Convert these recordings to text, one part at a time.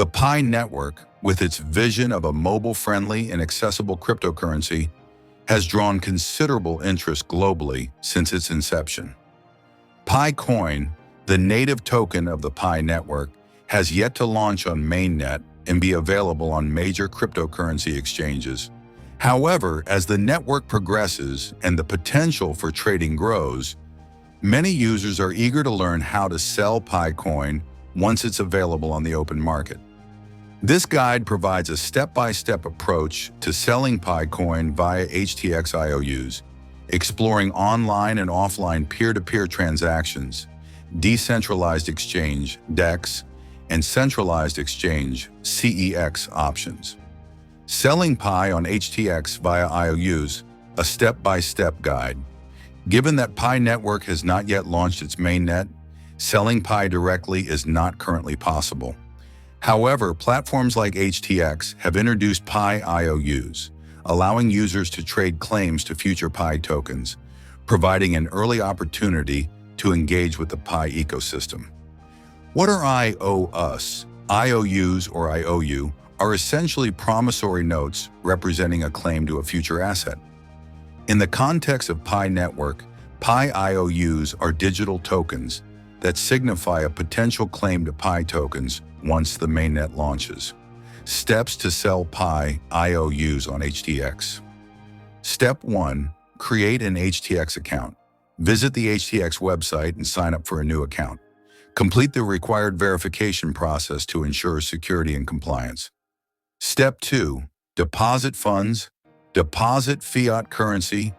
The Pi network, with its vision of a mobile-friendly and accessible cryptocurrency, has drawn considerable interest globally since its inception. Pi Coin, the native token of the Pi network, has yet to launch on Mainnet and be available on major cryptocurrency exchanges. However, as the network progresses and the potential for trading grows, many users are eager to learn how to sell Pi Coin once it's available on the open market. This guide provides a step-by-step approach to selling Pi Coin via HTX IOUs, exploring online and offline peer-to-peer transactions, decentralized exchange DEX, and centralized exchange CEX options. Selling Pi on HTX via IOUs, a step-by-step guide. Given that PiNetwork has not yet launched its mainnet, selling Pi directly is not currently possible. However, platforms like HTX have introduced Pi IOUs, allowing users to trade claims to future Pi tokens, providing an early opportunity to engage with the Pi ecosystem. What are IOUs? IOUs or IOU are essentially promissory notes representing a claim to a future asset. In the context of PiNetwork, Pi IOUs are digital tokens that signify a potential claim to Pi tokens once the mainnet launches. Steps to sell Pi IOUs on HTX. Step 1. Create an HTX account. Visit the HTX website and sign up for a new account. Complete the required verification process to ensure security and compliance. Step 2. Deposit funds. Deposit fiat currency,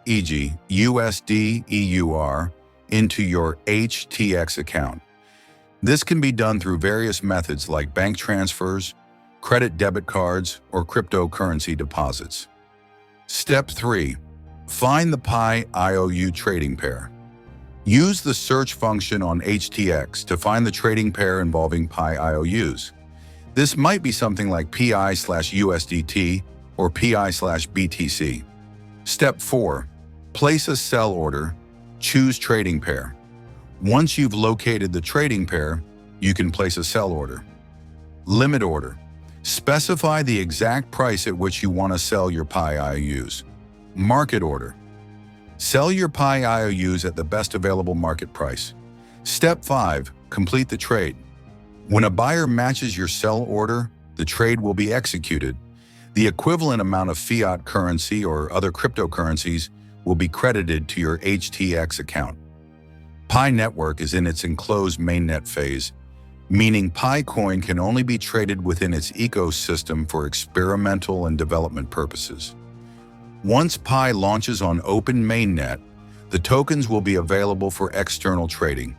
e.g. USD EUR, into your HTX account. This can be done through various methods like bank transfers, credit debit cards, or cryptocurrency deposits. Step 3. Find the Pi IOU trading pair. Use the search function on HTX to find the trading pair involving Pi IOUs. This might be something like PI/USDT or PI/BTC. Step 4. Place a sell order. Choose trading pair. Once you've located the trading pair, you can place a sell order. Limit order. Specify the exact price at which you want to sell your Pi IOUs. Market order. Sell your Pi IOUs at the best available market price. Step 5. Complete the trade. When a buyer matches your sell order, the trade will be executed. The equivalent amount of fiat currency or other cryptocurrencies will be credited to your HTX account. PiNetwork is in its enclosed mainnet phase, meaning Pi Coin can only be traded within its ecosystem for experimental and development purposes. Once Pi launches on open mainnet, the tokens will be available for external trading,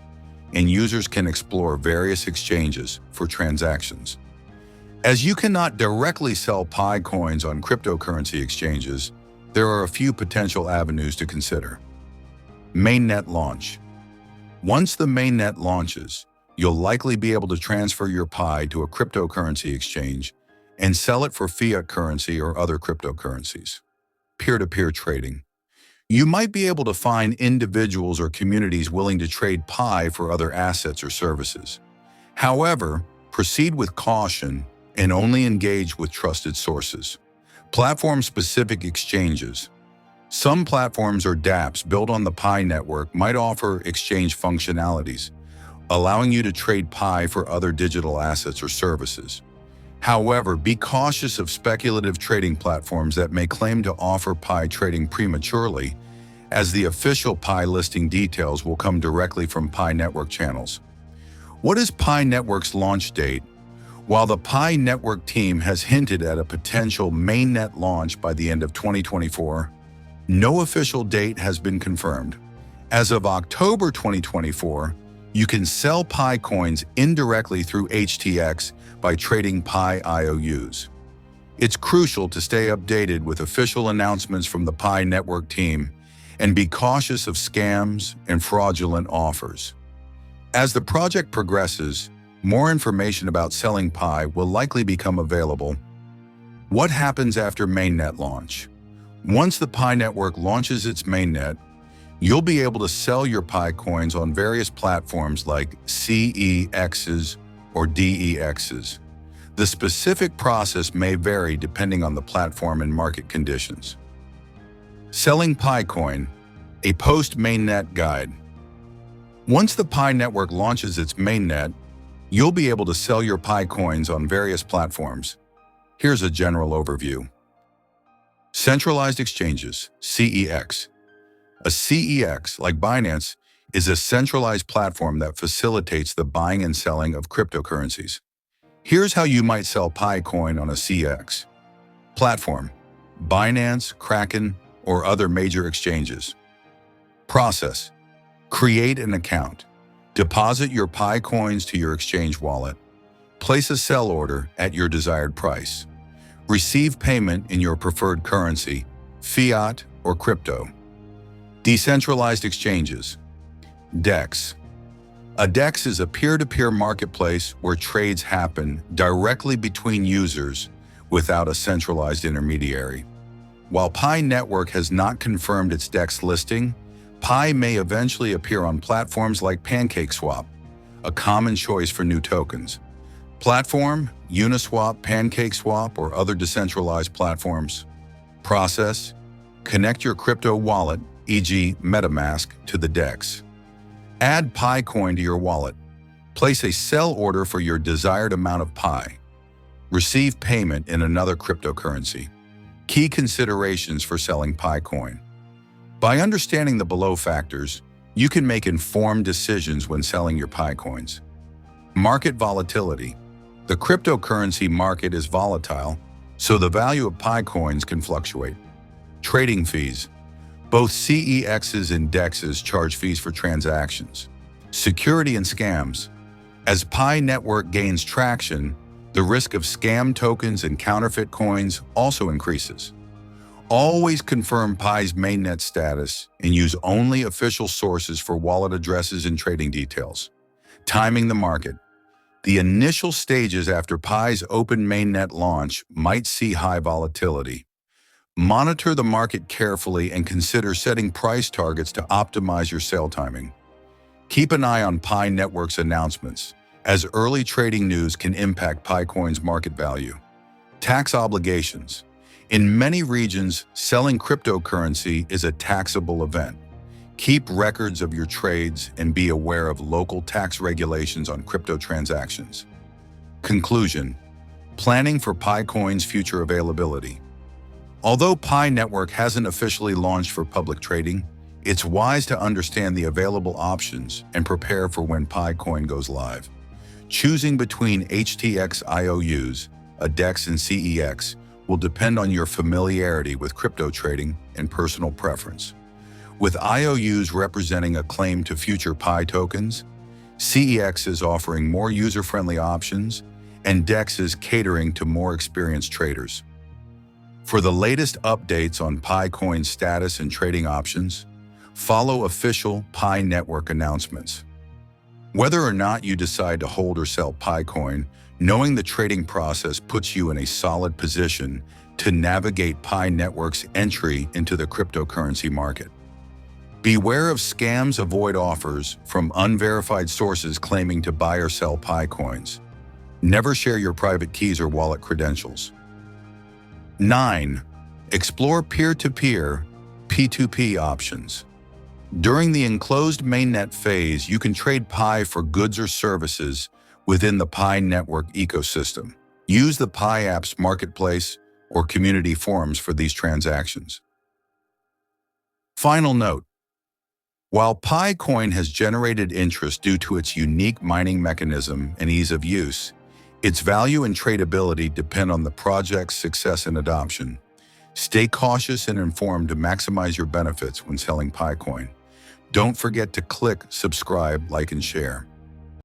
and users can explore various exchanges for transactions. As you cannot directly sell Pi coins on cryptocurrency exchanges, there are a few potential avenues to consider. Mainnet launch. Once the mainnet launches, you'll likely be able to transfer your Pi to a cryptocurrency exchange and sell it for fiat currency or other cryptocurrencies. Peer-to-peer trading. You might be able to find individuals or communities willing to trade Pi for other assets or services. However, proceed with caution and only engage with trusted sources. Platform-specific exchanges. Some platforms or dApps built on the Pi network might offer exchange functionalities, allowing you to trade Pi for other digital assets or services. However, be cautious of speculative trading platforms that may claim to offer Pi trading prematurely, as the official Pi listing details will come directly from PiNetwork channels. What is PiNetwork's launch date? While the PiNetwork team has hinted at a potential mainnet launch by the end of 2024, no official date has been confirmed. As of October 2024, you can sell Pi coins indirectly through HTX by trading Pi IOUs. It's crucial to stay updated with official announcements from the PiNetwork team and be cautious of scams and fraudulent offers. As the project progresses, more information about selling Pi will likely become available. What happens after mainnet launch? Once the PiNetwork launches its mainnet, you'll be able to sell your Pi coins on various platforms like CEXs or DEXs. The specific process may vary depending on the platform and market conditions. Selling Pi Coin, a post-Mainnet guide. Once the Pi network launches its mainnet, you'll be able to sell your Pi coins on various platforms. Here's a general overview. Centralized exchanges, CEX. A CEX, like Binance, is a centralized platform that facilitates the buying and selling of cryptocurrencies. Here's how you might sell Pi coin on a CEX. Platform: Binance, Kraken, or other major exchanges. Process: create an account. Deposit your Pi coins to your exchange wallet. Place a sell order at your desired price. Receive payment in your preferred currency, fiat or crypto. Decentralized exchanges. DEX. A DEX is a peer-to-peer marketplace where trades happen directly between users without a centralized intermediary. While PiNetwork has not confirmed its DEX listing, Pi may eventually appear on platforms like PancakeSwap, a common choice for new tokens. Platform: Uniswap, PancakeSwap, or other decentralized platforms. Process: connect your crypto wallet, e.g. MetaMask, to the DEX. Add Pi coin to your wallet. Place a sell order for your desired amount of Pi. Receive payment in another cryptocurrency. Key considerations for selling Pi coin. By understanding the below factors, you can make informed decisions when selling your Pi coins. Market volatility. The cryptocurrency market is volatile, so the value of Pi coins can fluctuate. Trading fees. Both CEXs and DEXs charge fees for transactions. Security and scams. As PiNetwork gains traction, the risk of scam tokens and counterfeit coins also increases. Always confirm Pi's mainnet status and use only official sources for wallet addresses and trading details. Timing the market. The initial stages after Pi's open mainnet launch might see high volatility. Monitor the market carefully and consider setting price targets to optimize your sale timing. Keep an eye on PiNetwork's announcements, as early trading news can impact Pi coin's market value. Tax obligations. In many regions, selling cryptocurrency is a taxable event. Keep records of your trades and be aware of local tax regulations on crypto transactions. Conclusion: planning for Pi coin's future availability. Although PiNetwork hasn't officially launched for public trading, it's wise to understand the available options and prepare for when Pi coin goes live. Choosing between HTX IOUs, a DEX, and CEX will depend on your familiarity with crypto trading and personal preference. With IOUs representing a claim to future Pi tokens, CEX is offering more user-friendly options, and DEX is catering to more experienced traders. For the latest updates on Pi coin's status and trading options, follow official PiNetwork announcements. Whether or not you decide to hold or sell Pi coin, knowing the trading process puts you in a solid position to navigate PiNetwork's entry into the cryptocurrency market. Beware of scams, avoid offers from unverified sources claiming to buy or sell Pi coins. Never share your private keys or wallet credentials. 9. Explore peer-to-peer, P2P options. During the enclosed mainnet phase, you can trade Pi for goods or services within the PiNetwork ecosystem. Use the Pi app's marketplace or community forums for these transactions. Final note: while Pi coin has generated interest due to its unique mining mechanism and ease of use, its value and tradability depend on the project's success and adoption. Stay cautious and informed to maximize your benefits when selling Pi coin. Don't forget to click subscribe, like, and share.